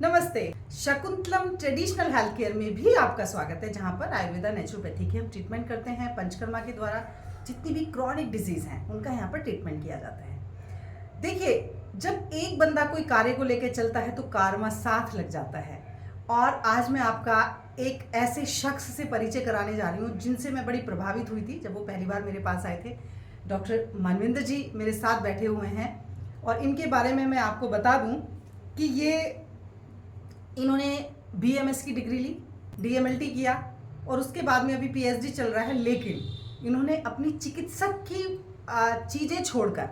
नमस्ते। Shakuntalam traditional health care में भी आपका स्वागत है, जहां पर आयुर्वेदा नेचुरोपैथी की हम ट्रीटमेंट करते हैं। पंचकर्मा के द्वारा जितनी भी क्रॉनिक डिजीज हैं उनका यहाँ पर ट्रीटमेंट किया जाता है। देखिए, जब एक बंदा कोई कार्य को लेकर चलता है तो कारवा साथ लग जाता है। और आज मैं आपका एक ऐसे शख्स से परिचय कराने जा रही हूँ जिनसे मैं बड़ी प्रभावित हुई थी जब वो पहली बार मेरे पास आए थे। डॉक्टर मनविंदर जी मेरे साथ बैठे हुए हैं और इनके बारे में मैं आपको बता दूं कि इन्होंने BMS की डिग्री ली, DMLT किया और उसके बाद में अभी PhD चल रहा है। लेकिन इन्होंने अपनी चिकित्सक की चीज़ें छोड़कर,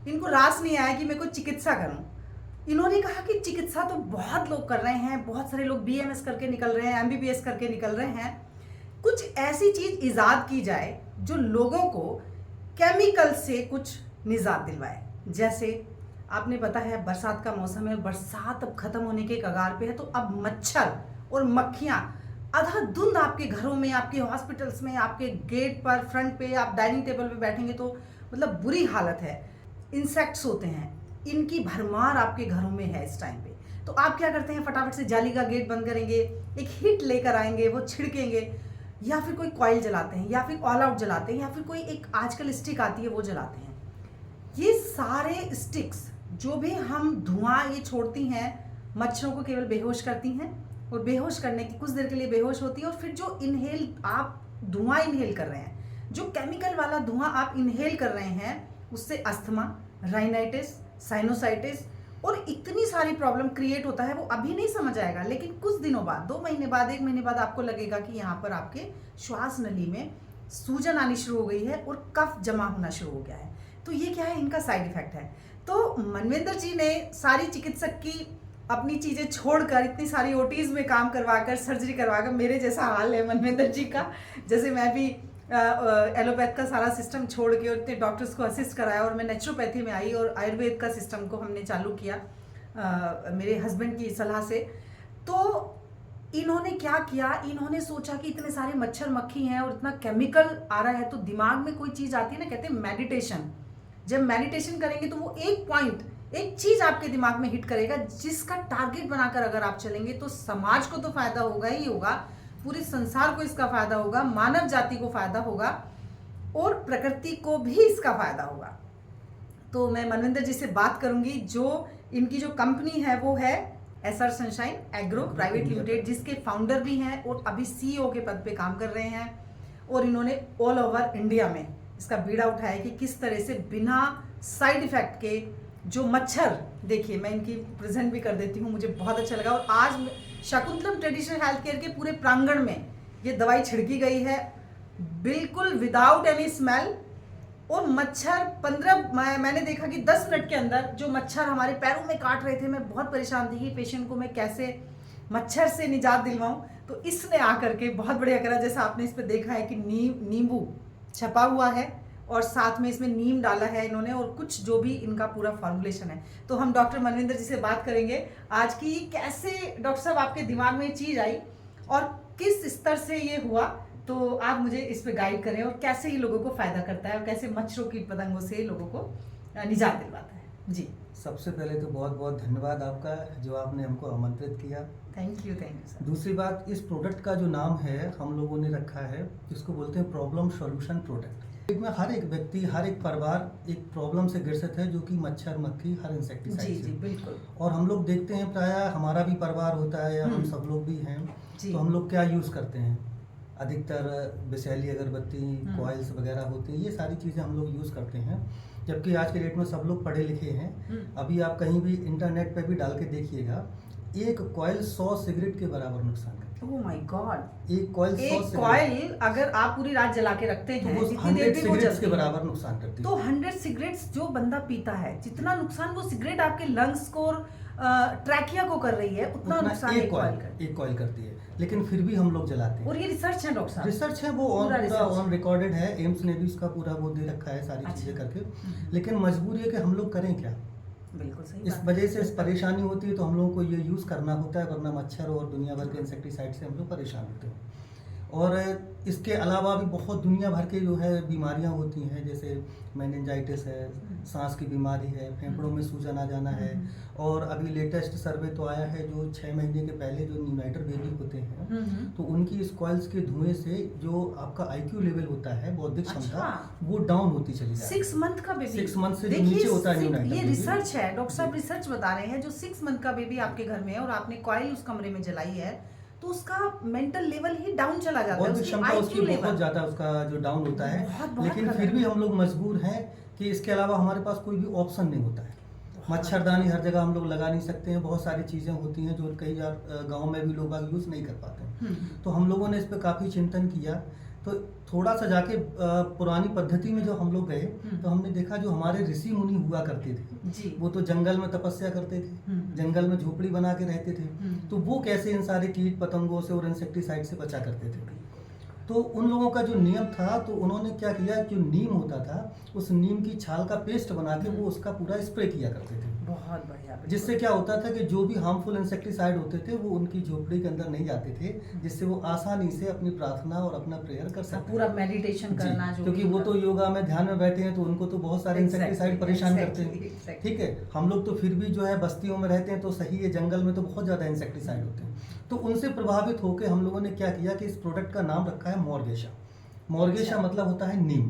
इनको रास नहीं आया कि मैं कोई चिकित्सा करूं। इन्होंने कहा कि चिकित्सा तो बहुत लोग कर रहे हैं, बहुत सारे लोग BMS करके निकल रहे हैं, MBBS करके निकल रहे हैं। कुछ ऐसी चीज़ ईजाद की जाए जो लोगों को केमिकल से कुछ निजात दिलवाए। जैसे आपने पता है बरसात का मौसम है, बरसात अब खत्म होने के कगार पे है, तो अब मच्छर और मक्खियां अंधाधुंध आपके घरों में, आपके हॉस्पिटल्स में, आपके गेट पर, फ्रंट पे, आप डाइनिंग टेबल पे बैठेंगे तो मतलब बुरी हालत है। इंसेक्ट्स होते हैं, इनकी भरमार आपके घरों में है इस टाइम पे। तो आप क्या करते हैं, फटाफट से जाली का गेट बंद करेंगे, एक हिट लेकर आएंगे, वो छिड़केंगे, या फिर कोई कॉइल जलाते हैं, या फिर ऑल आउट जलाते हैं, या फिर कोई एक आजकल स्टिक आती है वो जलाते हैं। ये सारे स्टिक्स जो भी हम धुआं ये छोड़ती हैं, मच्छरों को केवल बेहोश करती हैं और बेहोश करने की कुछ देर के लिए बेहोश होती है। और फिर जो इनहेल आप धुआं इनहेल कर रहे हैं, जो केमिकल वाला धुआं आप इनहेल कर रहे हैं, उससे अस्थमा, राइनाइटिस, साइनोसाइटिस और इतनी सारी प्रॉब्लम क्रिएट होता है। वो अभी नहीं समझ आएगा, लेकिन कुछ दिनों बाद, 2 महीने बाद, 1 महीने बाद आपको लगेगा कि यहाँ पर आपके श्वास नली में सूजन आनी शुरू हो गई है और कफ जमा होना शुरू हो गया है। तो ये क्या है, इनका साइड इफेक्ट है। तो मनविंदर जी ने सारी चिकित्सक की अपनी चीज़ें छोड़कर, इतनी सारी OTs में काम करवाकर, सर्जरी करवाकर, मेरे जैसा हाल है मनविंदर जी का। जैसे मैं भी एलोपैथ का सारा सिस्टम छोड़ के और इतने डॉक्टर्स को असिस्ट कराया और मैं नेचुरोपैथी में आई और आयुर्वेद का सिस्टम को हमने चालू किया मेरे हस्बैंड की सलाह से। तो इन्होंने क्या किया, इन्होंने सोचा कि इतने सारे मच्छर मक्खी हैं और इतना केमिकल आ रहा है, तो दिमाग में कोई चीज़ आती है ना, कहते हैं मेडिटेशन। जब मेडिटेशन करेंगे तो वो एक पॉइंट, एक चीज आपके दिमाग में हिट करेगा, जिसका टारगेट बनाकर अगर आप चलेंगे तो समाज को तो फायदा होगा ही होगा, पूरे संसार को इसका फायदा होगा, मानव जाति को फायदा होगा और प्रकृति को भी इसका फायदा होगा। तो मैं मनविंदर जी से बात करूंगी। जो इनकी जो कंपनी है वो है SR sunshine agro private limited, जिसके फाउंडर भी हैं और अभी CEO के पद पे काम कर रहे हैं। और इन्होंने ऑल ओवर इंडिया में इसका बीड़ा उठाया कि किस तरह से बिना साइड इफेक्ट के जो मच्छर, देखिए मैं इनकी प्रेजेंट भी कर देती हूँ, मुझे बहुत अच्छा लगा। और आज शकुंतलम ट्रेडिशनल हेल्थ केयर के पूरे प्रांगण में ये दवाई छिड़की गई है, बिल्कुल विदाउट एनी स्मेल। और मच्छर 15 मैंने देखा कि 10 मिनट के अंदर जो मच्छर हमारे पैरों में काट रहे थे, मैं बहुत परेशान थी कि पेशेंट को मैं कैसे मच्छर से निजात दिलवाऊं। तो इसने आकर के बहुत बढ़िया करा। जैसा आपने इस पर देखा है कि नींबू छपा हुआ है और साथ में इसमें नीम डाला है इन्होंने, और कुछ जो भी इनका पूरा फॉर्मुलेशन है। तो हम डॉक्टर मनविंदर जी से बात करेंगे आज की, कैसे डॉक्टर साहब आपके दिमाग में ये चीज़ आई और किस स्तर से ये हुआ। तो आप मुझे इस पे गाइड करें और कैसे ये लोगों को फायदा करता है और कैसे मच्छरों कीट पतंगों से लोगों को निजात दिलवाता है। जी, सबसे पहले तो बहुत बहुत धन्यवाद आपका जो आपने हमको आमंत्रित किया। Thank you sir. दूसरी बात, इस प्रोडक्ट का जो नाम है हम लोगों ने रखा है, इसको बोलते हैं प्रॉब्लम सॉल्यूशन प्रोडक्ट। में हर एक व्यक्ति, हर एक परिवार एक प्रॉब्लम से ग्रसित है, जो कि मच्छर मक्खी, हर इंसेक्टिसाइड से। जी बिल्कुल। और हम लोग देखते हैं, प्रायः हमारा भी परिवार होता है या हम सब लोग भी हैं, तो हम लोग क्या यूज़ करते हैं, अधिकतर विषैली अगरबत्ती, कॉइल्स वगैरह होती हैं, ये सारी चीज़ें हम लोग यूज़ करते हैं। जबकि आज के डेट में सब लोग पढ़े लिखे हैं। अभी आप कहीं भी इंटरनेट पे भी डाल के देखिएगा, एक कॉइल 100 सिगरेट के बराबर नुकसान करती है। ओह माय गॉड, एक कॉइल अगर आप पूरी रात जला के रखते हैं तो वो 100 सिगरेट्स के बराबर नुकसान करती है। तो 100 सिगरेट्स जो बंदा पीता है, जितना नुकसान वो सिगरेट आपके लंग्स को और ट्रैकिया को कर रही है, उतना नुकसान एक कॉइल करती है। लेकिन फिर भी हम लोग जलाते हैं। और ये रिसर्च है डॉक्टर साहब, रिसर्च है, वो ऑन रिकॉर्डेड है। एम्स ने भी इसका पूरा वो दे रखा है, सारी चीजें करके। लेकिन मजबूरी है कि हम लोग करें क्या। बिल्कुल सही। इस वजह से परेशानी होती है, तो हम लोगों को ये यूज़ करना होता है, वरना मच्छर और दुनिया भर के इंसेक्टिसाइड से हम लोग परेशान होते हैं। और इसके अलावा भी बहुत दुनिया भर के जो है बीमारियां होती हैं, जैसे मेनिंजाइटिस है, सांस की बीमारी है, फेफड़ों में सूजन आ जाना है। और अभी लेटेस्ट सर्वे तो आया है, जो 6 महीने के पहले जो न्यूनेटर बेबी होते हैं तो उनकी इस कॉइल्स के धुएं से जो आपका IQ लेवल होता है, बौद्धिक क्षमता, वो डाउन होती चली जाती है। 6 मंथ का बेबी, 6 मंथ से जो नीचे होता है न्यूनेटर ये बेबी। रिसर्च है, डॉक्टर साहब रिसर्च बता रहे हैं। जो 6 मंथ का बेबी आपके घर में है और आपने कॉइल उस कमरे में जलाई है, तो उसका मेंटल लेवल ही डाउन चला जाता है, बौद्धिक क्षमता उसकी बहुत ज्यादा उसका जो डाउन होता है। लेकिन फिर भी हम लोग मजबूर हैं कि इसके अलावा हमारे पास कोई भी ऑप्शन नहीं होता है। मच्छरदानी हर जगह हम लोग लगा नहीं सकते हैं, बहुत सारी चीज़ें होती हैं जो कई गांव में भी लोग यूज़ नहीं कर पाते हैं। तो हम लोगों ने इस पर काफ़ी चिंतन किया, तो थोड़ा सा जाके पुरानी पद्धति में जो हम लोग गए तो हमने देखा जो हमारे ऋषि मुनि हुआ करते थे वो तो जंगल में तपस्या करते थे, जंगल में झोपड़ी बना के रहते थे, तो वो कैसे इन सारे कीट पतंगों से और इंसेक्टिसाइड से बचा करते थे। तो उन लोगों का जो नियम था, तो उन्होंने क्या किया, जो नीम होता था उस नीम की छाल का पेस्ट बना के वो उसका पूरा स्प्रे किया करते थे। बहुत बढ़िया। जिससे क्या होता था कि जो भी हार्मफुल इंसेक्टिसाइड होते थे वो उनकी झोपड़ी के अंदर नहीं जाते थे, जिससे वो आसानी से अपनी प्रार्थना और अपना प्रेयर कर सकते, पूरा मेडिटेशन करना, जो क्योंकि वो तो योगा में ध्यान में बैठे हैं तो उनको तो बहुत सारे इंसेक्टिसाइड परेशान करते हैं। ठीक है, हम लोग तो फिर भी जो है बस्तियों में रहते हैं तो सही है, जंगल में तो बहुत ज़्यादा इंसेक्टिसाइड होते हैं। तो उनसे प्रभावित होकर हम लोगों ने क्या किया कि इस प्रोडक्ट का नाम रखा है मॉर्गेशा। मॉर्गेशा मतलब होता है नीम।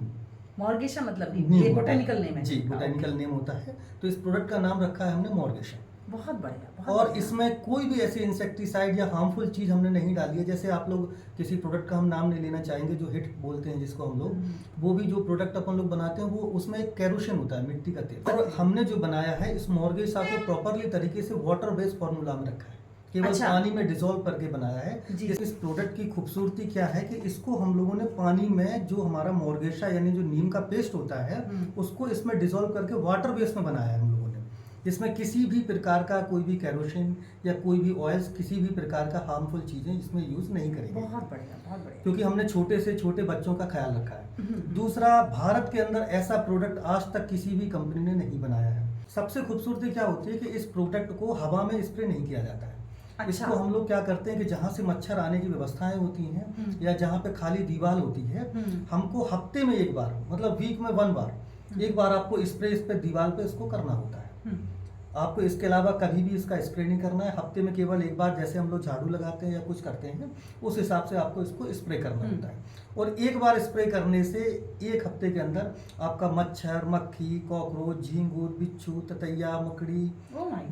मॉर्गेशा मतलब नीम, ये बोटेनिकल नेम है जी, बोटेनिकल नेम होता है। तो इस प्रोडक्ट का नाम रखा है हमने मॉर्गेशा। बहुत बढ़िया। और इसमें कोई भी ऐसी इंसेक्टिसाइड या हार्मफुल चीज़ हमने नहीं डाली है। जैसे आप लोग किसी प्रोडक्ट का हम नाम नहीं लेना चाहेंगे, जो हिट बोलते हैं जिसको हम लोग, वो भी जो प्रोडक्ट अपन लोग बनाते हैं वो उसमें एक कैरोसिन होता है, मिट्टी का तेल। और हमने जो बनाया है इस मॉर्गेशा को प्रॉपरली तरीके से वाटर बेस्ड फॉर्मूला में रखा है, केवल पानी में डिसॉल्व करके बनाया है। इस प्रोडक्ट की खूबसूरती क्या है कि इसको हम लोगों ने पानी में जो हमारा मॉर्गेशा यानी जो नीम का पेस्ट होता है उसको इसमें डिसॉल्व करके वाटर बेस में बनाया है हम लोगों ने। इसमें किसी भी प्रकार का कोई भी कैरोसिन या कोई भी ऑयल्स, किसी भी प्रकार का हार्मफुल चीजें इसमें यूज नहीं करेंगे। बहुत बढ़िया, बहुत बढ़िया। क्योंकि हमने छोटे से छोटे बच्चों का ख्याल रखा है। दूसरा, भारत के अंदर ऐसा प्रोडक्ट आज तक किसी भी कंपनी ने नहीं बनाया है। सबसे खूबसूरती क्या होती है कि इस प्रोडक्ट को हवा में स्प्रे नहीं किया जाता है। इसको हम लोग क्या करते हैं कि जहाँ से मच्छर आने की व्यवस्थाएं होती हैं या जहाँ पे खाली दीवार होती है, हमको हफ्ते में एक बार, मतलब वीक में 1 बार, एक बार आपको स्प्रे इस पे दीवार पे इसको करना होता है। आपको इसके अलावा कभी भी इसका स्प्रे नहीं करना है। हफ्ते में केवल एक बार, जैसे हम लोग झाड़ू लगाते हैं या कुछ करते हैं उस हिसाब से आपको इसको स्प्रे करना होता है। और एक बार स्प्रे करने से 1 हफ्ते के अंदर आपका मच्छर, मक्खी, कॉकरोच, झींगुर, बिच्छू, ततैया, मकड़ी,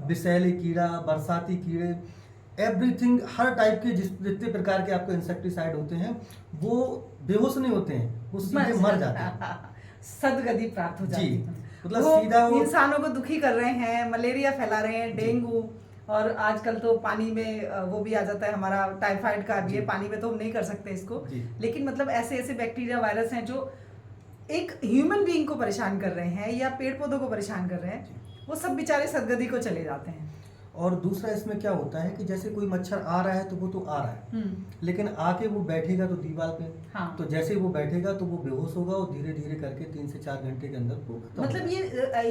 विषैले कीड़ा, बरसाती कीड़े, एवरीथिंग, हर टाइप के जितने प्रकार के आपको इंसेक्टिसाइड होते हैं वो बेहोश नहीं होते हैं, वो सीधे मर जाते हैं, सदगति प्राप्त हो जाती है। मतलब सीधा वो इंसानों को दुखी कर रहे हैं, मलेरिया फैला रहे हैं, डेंगू, और आजकल तो पानी में वो भी आ जाता है हमारा टाइफाइड का भी है। पानी में तो हम नहीं कर सकते इसको, लेकिन मतलब ऐसे ऐसे बैक्टीरिया, वायरस हैं जो एक ह्यूमन बीइंग को परेशान कर रहे हैं या पेड़ पौधों को परेशान कर रहे हैं, वो सब बेचारे सदगति को चले जाते हैं। और दूसरा इसमें क्या होता है कि जैसे कोई मच्छर आ रहा है तो वो तो आ रहा है, लेकिन आके वो बैठेगा तो दीवार पे, तो जैसे वो बैठेगा तो वो बेहोश होगा और धीरे धीरे करके 3 से 4 घंटे के अंदर वो मतलब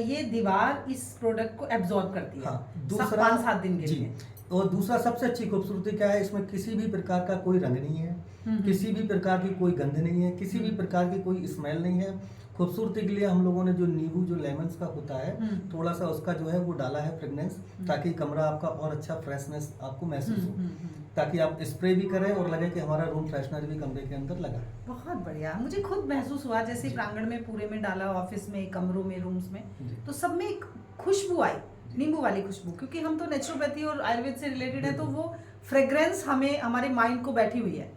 ये दीवार इस प्रोडक्ट को एब्जॉर्ब करती है। हाँ, दूसरा 5-7 दिन के लिए। और दूसरा सबसे अच्छी खूबसूरती क्या है, इसमें किसी भी प्रकार का कोई रंग नहीं है, किसी भी प्रकार की कोई गंध नहीं है, किसी भी प्रकार की कोई स्मेल नहीं है। खूबसूरती के लिए हम लोगों ने जो नींबू, जो लेमन्स का होता है, थोड़ा सा उसका जो है वो डाला है फ्रेगनेंस, ताकि कमरा आपका और अच्छा फ्रेशनेस आपको महसूस हो, ताकि आप स्प्रे भी करें और लगे कि हमारा रूम फ्रेशनर भी कमरे के अंदर लगा है। बहुत बढ़िया। मुझे खुद महसूस हुआ जैसे प्रांगण में पूरे में डाला, ऑफिस में, कमरों में, रूम्स में, तो सब में एक खुशबू आई, नींबू वाली खुशबू, क्योंकि हम तो नेचुरोपैथी और आयुर्वेद से रिलेटेड है, तो वो फ्रेग्रेंस हमें हमारे माइंड को बैठी हुई है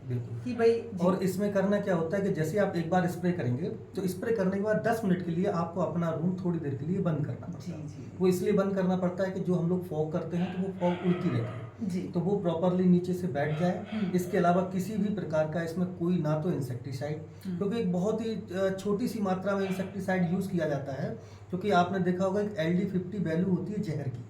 कि भाई। और इसमें करना क्या होता है कि जैसे आप एक बार स्प्रे करेंगे तो स्प्रे करने के बाद 10 मिनट के लिए आपको अपना रूम थोड़ी देर के लिए बंद करना पड़ता है। वो इसलिए बंद करना पड़ता है कि जो हम लोग फॉग करते हैं तो वो फॉग उड़ती रहती है, तो वो प्रॉपरली नीचे से बैठ जाए। इसके अलावा किसी भी प्रकार का इसमें कोई ना तो इंसेक्टिसाइड, क्योंकि एक बहुत ही छोटी सी मात्रा में इंसेक्टिसाइड यूज किया जाता है, क्योंकि आपने देखा होगा एक LD50 वैल्यू होती है जहर की,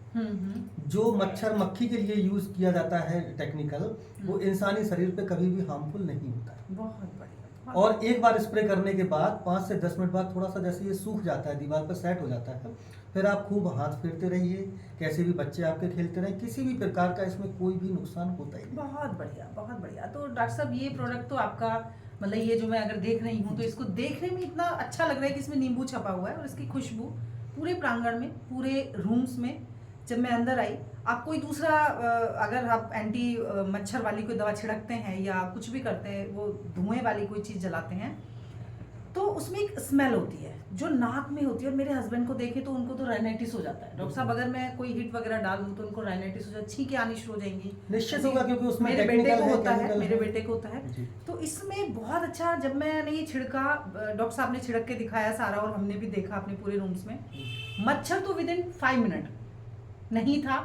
जो मच्छर मक्खी के लिए यूज किया जाता है टेक्निकल, वो इंसानी शरीर पे कभी भी हार्मफुल नहीं होता है। बहुत बढ़िया। और एक बार स्प्रे करने के बाद 5 से 10 मिनट बाद थोड़ा सा जैसे ये सूख जाता है, दीवार पर सेट हो जाता है, फिर आप खूब हाथ फेरते रहिए, कैसे भी बच्चे आपके खेलते रहें, किसी भी प्रकार का इसमें कोई भी नुकसान होता ही नहीं। बहुत बढ़िया, बहुत बढ़िया। तो डॉक्टर साहब ये प्रोडक्ट तो आपका मतलब ये जो मैं अगर देख रही हूँ तो इसको देखने में इतना अच्छा लग रहा है कि इसमें नींबू छपा हुआ है और इसकी खुशबू पूरे प्रांगण में, पूरे रूम्स में जब मैं अंदर आई, आप कोई दूसरा अगर आप एंटी मच्छर वाली कोई दवा छिड़कते हैं या कुछ भी करते हैं, वो धुएं वाली कोई चीज़ जलाते हैं, तो उसमें एक स्मेल होती है जो नाक में होती है। और मेरे हस्बैंड को देखे तो उनको तो राइनाइटिस हो जाता है। डॉक्टर साहब अगर मैं कोई हिट वगैरह डाल दूं तो उनको राइनाइटिस हो जाए, छींकें आनी शुरू हो जाएंगी। निश्चित होगा, क्योंकि उसमें मेरे बेटे को होता है, chemical मेरे बेटे को होता है। तो इसमें बहुत अच्छा, जब मैंने ये छिड़का, डॉक्टर साहब ने छिड़क के दिखाया सारा और हमने भी देखा अपने पूरे रूम्स में, मच्छर तो विद इन 5 मिनट नहीं था।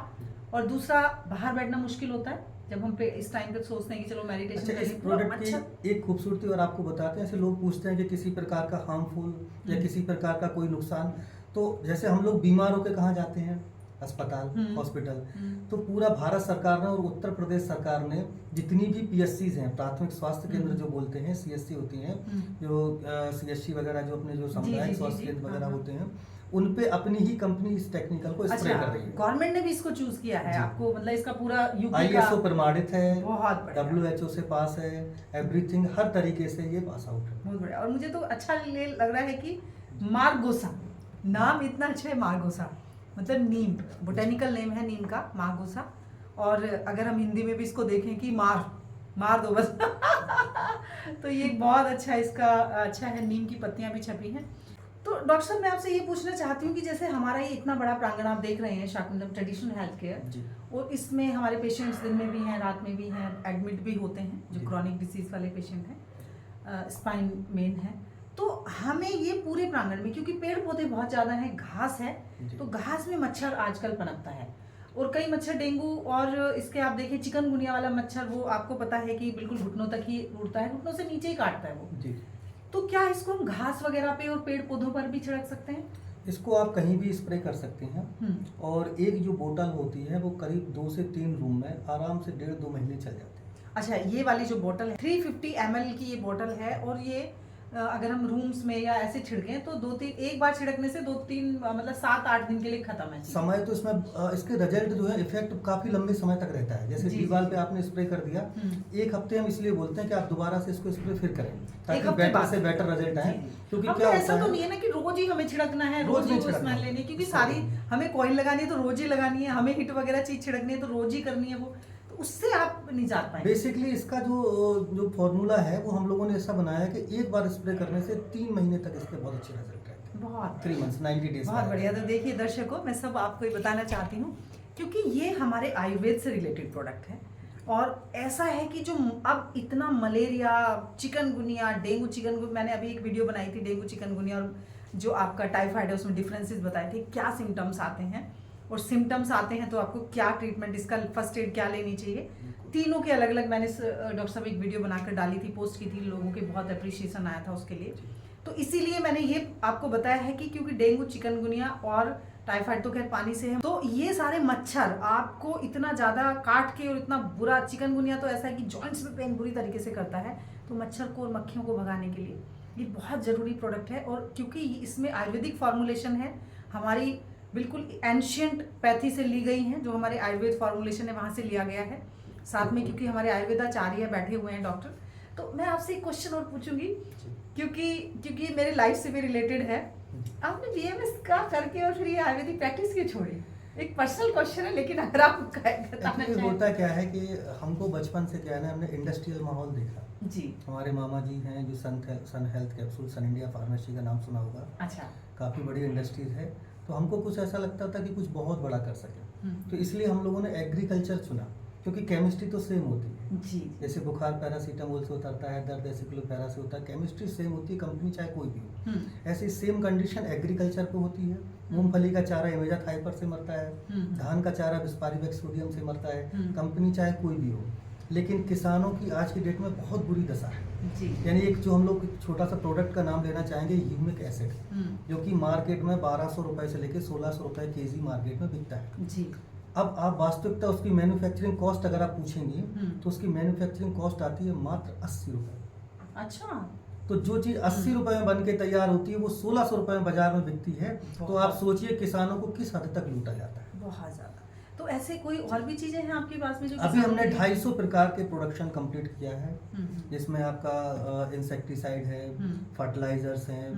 और दूसरा, बाहर बैठना मुश्किल होता है जब हम पे इस टाइम पे सोचते हैं कि चलो मेडिटेशन अच्छा, करें। इस प्रोडक्ट की एक खूबसूरती और आपको बताते हैं, ऐसे लोग पूछते हैं कि किसी प्रकार का हार्मफुल या किसी प्रकार का कोई नुकसान, तो जैसे हम लोग बीमार होकर कहाँ जाते हैं, अस्पताल, हॉस्पिटल, तो पूरा भारत सरकार ने और उत्तर प्रदेश सरकार ने जितनी भी PSCs हैं, प्राथमिक स्वास्थ्य केंद्र जो बोलते हैं, CSC होती हैं, जो CSC वगैरह जो अपने जो सामुदायिक स्वास्थ्य केंद्र वगैरह होते हैं, उन पे अपनी ही कंपनी इस टेक्निकल को स्प्रे कर रही है। गवर्नमेंट ने भी इसको चूज किया है आपको, मतलब इसका पूरा यूपी का ISO प्रमाणित है, बहुत बढ़िया, WHO से पास है, एवरीथिंग हर तरीके से ये पास आउट है। बहुत बढ़िया। और मुझे तो अच्छा लग रहा है कि मार्गोसा, नाम इतना अच्छा है, मार्गोसा मतलब नीम, बोटेनिकल नेम है नीम का, मार्गोसा। और अगर हम हिंदी में भी इसको देखें कि मार दो बस तो ये बहुत अच्छा इसका अच्छा है, नीम की पत्तियां भी छपी हैं। तो डॉक्टर साहब मैं आपसे ये पूछना चाहती हूँ कि जैसे हमारा ये इतना बड़ा प्रांगण आप देख रहे हैं, शाकुंतलम ट्रेडिशनल हेल्थ केयर, और इसमें हमारे पेशेंट्स दिन में भी हैं, रात में भी हैं, एडमिट भी होते हैं, जो क्रॉनिक डिसीज वाले पेशेंट हैं, स्पाइन मेन है, तो हमें ये पूरे प्रांगण में, क्योंकि पेड़ पौधे बहुत ज़्यादा हैं, घास है, तो घास में मच्छर आजकल पनपता है, और कई मच्छर डेंगू और इसके आप देखिए चिकनगुनिया वाला मच्छर, वो आपको पता है कि बिल्कुल घुटनों तक ही उड़ता है, घुटनों से नीचे ही काटता है वो जी। तो क्या इसको हम घास वगैरह पे और पेड़ पौधों पर भी छिड़क सकते हैं? इसको आप कहीं भी स्प्रे कर सकते हैं, और एक जो बोतल होती है वो करीब 2 से 3 रूम में आराम से 1.5-2 महीने चल जाते हैं। अच्छा, ये वाली जो बोतल है 350 ml की ये बोतल है, और ये अगर हम रूम्स में या ऐसे छिड़कें तो 2-3 एक बार छिड़कने से 2-3 मतलब 7-8 दिन के लिए खत्म है समय। तो इसमें इसके रिजल्ट जो है, इफेक्ट काफी लंबे समय तक रहता है। जैसे दीवार पे आपने स्प्रे कर दिया, 1 हफ्ते हम इसलिए बोलते हैं कि आप दोबारा से इसको स्प्रे फिर करें, ताकि बेटर से बेटर रिजल्ट आए। क्योंकि क्या ऐसा तो नहीं है ना कि रोज ही हमें छिड़कना है, रोज ही स्मेल लेनी है, क्योंकि सारी हमें कॉइल लगानी है तो रोज ही लगानी है, हमें हिट वगैरह चीज छिड़कनी है तो रोज ही करनी है, वो उससे आप नहीं जा पाएंगे। बेसिकली इसका जो फॉर्मूला है वो हम लोगों ने ऐसा बनाया है कि एक बार स्प्रे करने से 3 महीने तक इसके बहुत अच्छे रिजल्ट रहते हैं। बहुत 3 मंथ्स 90 डेज। बहुत बढ़िया। तो देखिए दर्शकों, मैं सब आपको ये बताना चाहती हूँ, क्योंकि ये हमारे आयुर्वेद से रिलेटेड प्रोडक्ट है, और ऐसा है कि जो अब इतना मलेरिया, चिकनगुनिया, डेंगू चिकनगुनिया, मैंने अभी एक वीडियो बनाई थी डेंगू चिकनगुनिया और जो आपका टाइफाइड है उसमें डिफरेंसेस बताए थे, क्या सिम्टम्स आते हैं, और सिम्टम्स आते हैं तो आपको क्या ट्रीटमेंट, इसका फर्स्ट एड क्या लेनी चाहिए, तीनों के अलग अलग मैंने डॉक्टर साहब एक वीडियो बनाकर डाली थी, पोस्ट की थी, लोगों के बहुत अप्रिशिएशन आया था उसके लिए। तो इसीलिए मैंने ये आपको बताया है कि क्योंकि डेंगू चिकनगुनिया और टाइफाइड तो खैर पानी से है, तो ये सारे मच्छर आपको इतना ज़्यादा काट के और इतना बुरा, चिकनगुनिया तो ऐसा है कि जॉइंट्स में पेन बुरी तरीके से करता है, तो मच्छर को और मक्खियों को भगाने के लिए ये बहुत ज़रूरी प्रोडक्ट है। और क्योंकि इसमें आयुर्वेदिक फॉर्मुलेशन है, हमारी बिल्कुल एंशियंट पैथी से ली गई हैं, जो हमारे आयुर्वेद फॉर्मुलेशन है वहाँ से लिया गया है, साथ में क्योंकि हमारे आयुर्वेदाचार्य बैठे हुए हैं डॉक्टर। तो मैं आपसे एक क्वेश्चन और पूछूंगी, क्योंकि मेरे लाइफ से भी रिलेटेड है, आपने BMS का करके और फिर ये आयुर्वेदिक प्रैक्टिस क्यों छोड़ी? एक पर्सनल क्वेश्चन है, लेकिन अगर आप बताना चाहें। होता क्या है कि हमको बचपन से क्या है ना, हमने इंडस्ट्रियल माहौल देखा जी। हमारे मामा जी हैं जो सन हेल्थ कैप्सूल, सन इंडिया फार्मेसी का नाम सुना होगा। अच्छा। काफ़ी बड़ी इंडस्ट्रीज है, तो हमको कुछ ऐसा लगता था कि कुछ बहुत बड़ा कर सके, तो इसलिए हम लोगों ने एग्रीकल्चर चुना, क्योंकि केमिस्ट्री तो सेम होती है जी। जैसे बुखार पैरासीटामोल से उतरता है, दर्द एसिक्लोफेरा से होता है, केमिस्ट्री सेम होती है, कंपनी चाहे कोई भी हो। ऐसी सेम कंडीशन एग्रीकल्चर पे होती है। मूंगफली का चारा इमेजा थाइपर से मरता है, धान का चारा बिस्पारीवेक्सोडियम से मरता है, कंपनी चाहे कोई भी हो। लेकिन किसानों की आज की डेट में बहुत बुरी दशा है जी। यानी एक जो हम लोग छोटा सा प्रोडक्ट का नाम लेना चाहेंगे, ह्यूमिक एसिड, जो कि मार्केट में 1200 रुपए से लेकर 1600 रुपए केजी मार्केट में बिकता है जी। अब आप वास्तविकता उसकी मैन्युफैक्चरिंग कॉस्ट अगर आप पूछेंगे तो उसकी मैन्युफैक्चरिंग कॉस्ट आती है मात्र 80 रुपए। अच्छा। तो जो चीज़ 80 रुपए में बन के तैयार होती है वो 1600 रुपए में बाजार में बिकती है। तो आप सोचिए किसानों को किस हद तक लूटा जाता है। बहुत ज़्यादा। तो ऐसे कोई और भी चीज़ें हैं आपके पास में जो अभी हमने 250 प्रकार के प्रोडक्शन कंप्लीट किया है, जिसमें आपका इंसेक्टिसाइड है, फर्टिलाइजर्स हैं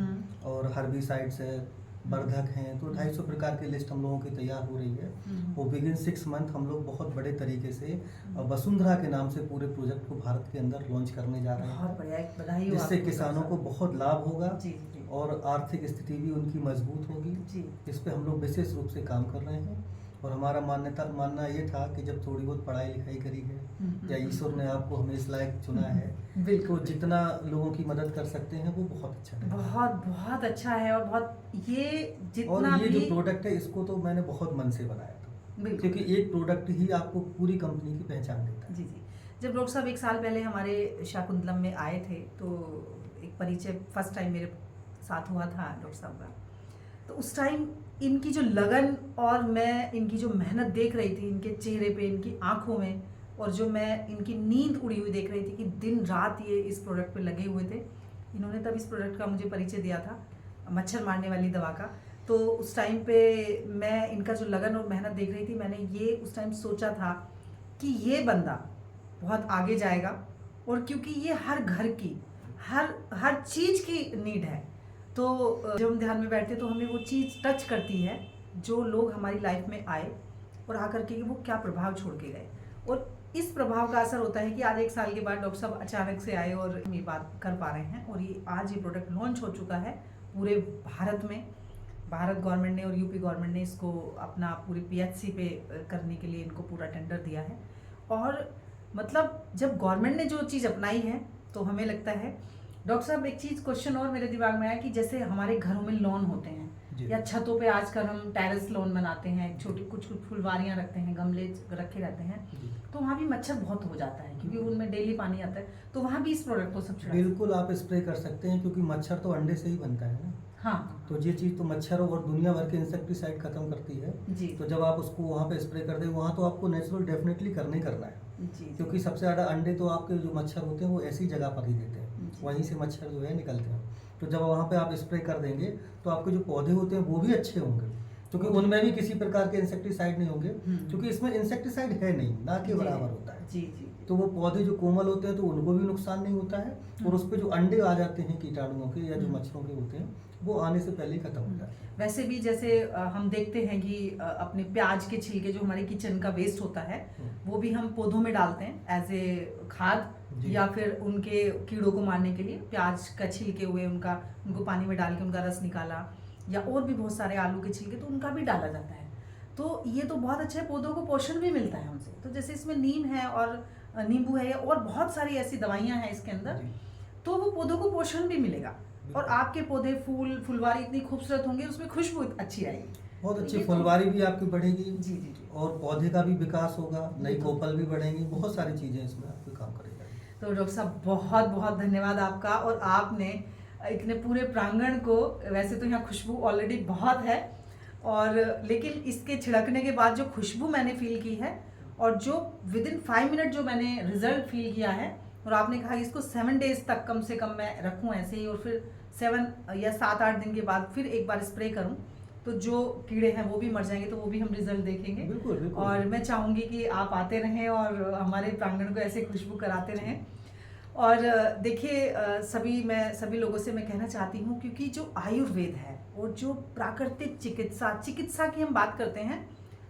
और हर्बिसाइड्स है, वर्धक हैं। तो 250 प्रकार की लिस्ट हम लोगों की तैयार हो रही है। वो विदिन 6 मंथ हम लोग बहुत बड़े तरीके से वसुंधरा के नाम से पूरे प्रोजेक्ट को भारत के अंदर लॉन्च करने जा रहे हैं। बहुत बढ़िया, बधाई हो। जिससे किसानों को बहुत लाभ होगा जी। और आर्थिक स्थिति भी उनकी मजबूत होगी जी। इस पे हम लोग विशेष रूप से काम कर रहे हैं। और हमारा मानना ये था कि जब थोड़ी बहुत पढ़ाई लिखाई करी है या ईश्वर ने आपको हमें इस लायक चुना है, तो जितना लोगों की मदद कर सकते हैं वो बहुत अच्छा है। बहुत अच्छा है। और बहुत ये जितना और ये जो प्रोडक्ट है इसको तो मैंने बहुत मन से बनाया था, क्योंकि एक प्रोडक्ट ही आपको पूरी कंपनी की पहचान देता है। जी। जब डॉक्टर साहब 1 साल पहले हमारे शाकुंतलम में आए थे तो एक परिचय फर्स्ट टाइम मेरे साथ हुआ था डॉक्टर साहब का। तो उस टाइम इनकी जो लगन और मैं इनकी जो मेहनत देख रही थी इनके चेहरे पे, इनकी आंखों में, और जो मैं इनकी नींद उड़ी हुई देख रही थी कि दिन रात ये इस प्रोडक्ट पे लगे हुए थे। इन्होंने तब इस प्रोडक्ट का मुझे परिचय दिया था, मच्छर मारने वाली दवा का। तो उस टाइम पे मैं इनका जो लगन और मेहनत देख रही थी, मैंने ये उस टाइम सोचा था कि ये बंदा बहुत आगे जाएगा। और क्योंकि ये हर घर की हर चीज़ की नीड है, तो जब हम ध्यान में बैठते तो हमें वो चीज़ टच करती है जो लोग हमारी लाइफ में आए और आकर के वो क्या प्रभाव छोड़ के गए। और इस प्रभाव का असर होता है कि आज 1 साल के बाद डॉक्टर साहब अचानक से आए और हम ये बात कर पा रहे हैं। और ये आज ये प्रोडक्ट लॉन्च हो चुका है पूरे भारत में। भारत गवर्नमेंट ने और यूपी गवर्नमेंट ने इसको अपना पूरी PHC पे करने के लिए इनको पूरा टेंडर दिया है। और मतलब जब गवर्नमेंट ने जो चीज़ अपनाई है तो हमें लगता है डॉक्टर साहब, एक चीज़ क्वेश्चन और मेरे दिमाग में आया कि जैसे हमारे घरों में लॉन होते हैं या छतों पे आजकल हम टेरेस लॉन बनाते हैं, छोटी कुछ फुलवारियाँ रखते हैं, गमले रखे रहते हैं, तो वहाँ भी मच्छर बहुत हो जाता है क्योंकि उनमें डेली पानी आता है। तो वहाँ भी इस प्रोडक्ट को सब बिल्कुल आप स्प्रे कर सकते हैं, क्योंकि मच्छर तो अंडे से ही बनता है ना। हाँ। तो ये चीज़ तो मच्छर और दुनिया भर के इंसेक्टिसाइड खत्म करती है जी। तो जब आप उसको वहाँ पे स्प्रे कर दें, वहाँ तो आपको नेचुरल डेफिनेटली करना है जी। क्योंकि सबसे ज़्यादा अंडे तो आपके जो मच्छर होते हैं वो ऐसी जगह पर ही देते हैं, वहीं से मच्छर जो है निकलते हैं। तो जब वहाँ पे आप स्प्रे कर देंगे तो आपके जो पौधे होते हैं वो भी अच्छे होंगे, क्योंकि उनमें भी किसी प्रकार के इंसेक्टिसाइड नहीं होंगे, क्योंकि इसमें इंसेक्टिसाइड है नहीं, ना के बराबर होता है जी। तो वो पौधे जो कोमल होते हैं तो उनको भी नुकसान नहीं होता है, और उस पर जो अंडे आ जाते हैं कीटाणुओं के या जो मच्छरों के होते हैं वो आने से पहले ही खत्म हो जाता है। वैसे भी जैसे हम देखते हैं कि अपने प्याज के छिलके जो हमारे किचन का वेस्ट होता है वो भी हम पौधों में डालते हैं एज ए खाद, या फिर उनके कीड़ों को मारने के लिए प्याज का छिलके हुए उनको पानी में डाल के उनका रस निकाला, या और भी बहुत सारे आलू के छिलके तो उनका भी डाला जाता है। तो ये तो बहुत अच्छा है, पौधों को पोषण भी मिलता है उनसे। तो जैसे इसमें नीम है और नींबू है और बहुत सारी ऐसी दवाइयाँ हैं इसके अंदर, तो वो पौधों को पोषण भी मिलेगा और आपके पौधे फुलवारी इतनी खूबसूरत होंगे, उसमें खुशबू अच्छी आएगी, बहुत अच्छी फुलवारी भी आपकी बढ़ेगी जी। और पौधे का भी विकास होगा, नई कोपल भी बढ़ेंगी, बहुत सारी चीजें इसमें आपके काम करेगा। तो डॉक्टर साहब बहुत बहुत धन्यवाद आपका। और आपने इतने पूरे प्रांगण को, वैसे तो यहाँ खुशबू ऑलरेडी बहुत है, और लेकिन इसके छिड़कने के बाद जो खुशबू मैंने फील की है और जो विदिन 5 मिनट जो मैंने रिजल्ट फील किया है, और आपने कहा इसको 7 डेज तक कम से कम मैं रखूं ऐसे ही, और फिर 7 या 7-8 दिन के बाद फिर एक बार स्प्रे करूं तो जो कीड़े हैं वो भी मर जाएंगे, तो वो भी हम रिजल्ट देखेंगे। बिल्कुल। और मैं चाहूँगी कि आप आते रहें और हमारे प्रांगण को ऐसे खुशबू कराते रहें। और देखिए मैं सभी लोगों से मैं कहना चाहती हूँ, क्योंकि जो आयुर्वेद है और जो प्राकृतिक चिकित्सा की हम बात करते हैं,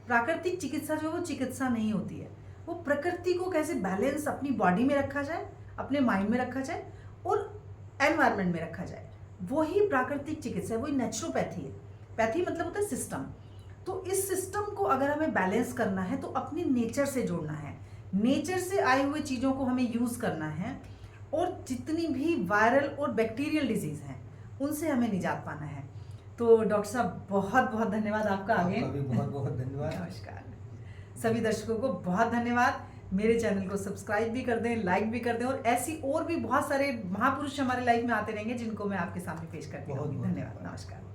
प्राकृतिक चिकित्सा जो वो चिकित्सा नहीं होती है, वो प्रकृति को कैसे बैलेंस अपनी बॉडी में रखा जाए, अपने माइंड में रखा जाए और एनवायरनमेंट में रखा जाए, वही प्राकृतिक चिकित्सा है, वही नेचुरोपैथी है। पैथी मतलब होता है सिस्टम। तो इस सिस्टम को अगर हमें बैलेंस करना है तो अपनी नेचर से जोड़ना है, नेचर से आए हुए चीज़ों को हमें यूज़ करना है, और जितनी भी वायरल और बैक्टीरियल डिजीज़ हैं उनसे हमें निजात पाना है। तो डॉक्टर साहब बहुत बहुत धन्यवाद आपका। आगे बहुत बहुत धन्यवाद। नमस्कार। सभी दर्शकों को बहुत धन्यवाद। मेरे चैनल को सब्सक्राइब भी कर दें, लाइक भी कर दें, और ऐसी और भी बहुत सारे महापुरुष हमारे लाइफ में आते रहेंगे जिनको मैं आपके सामने पेश करती हूँ। धन्यवाद, नमस्कार।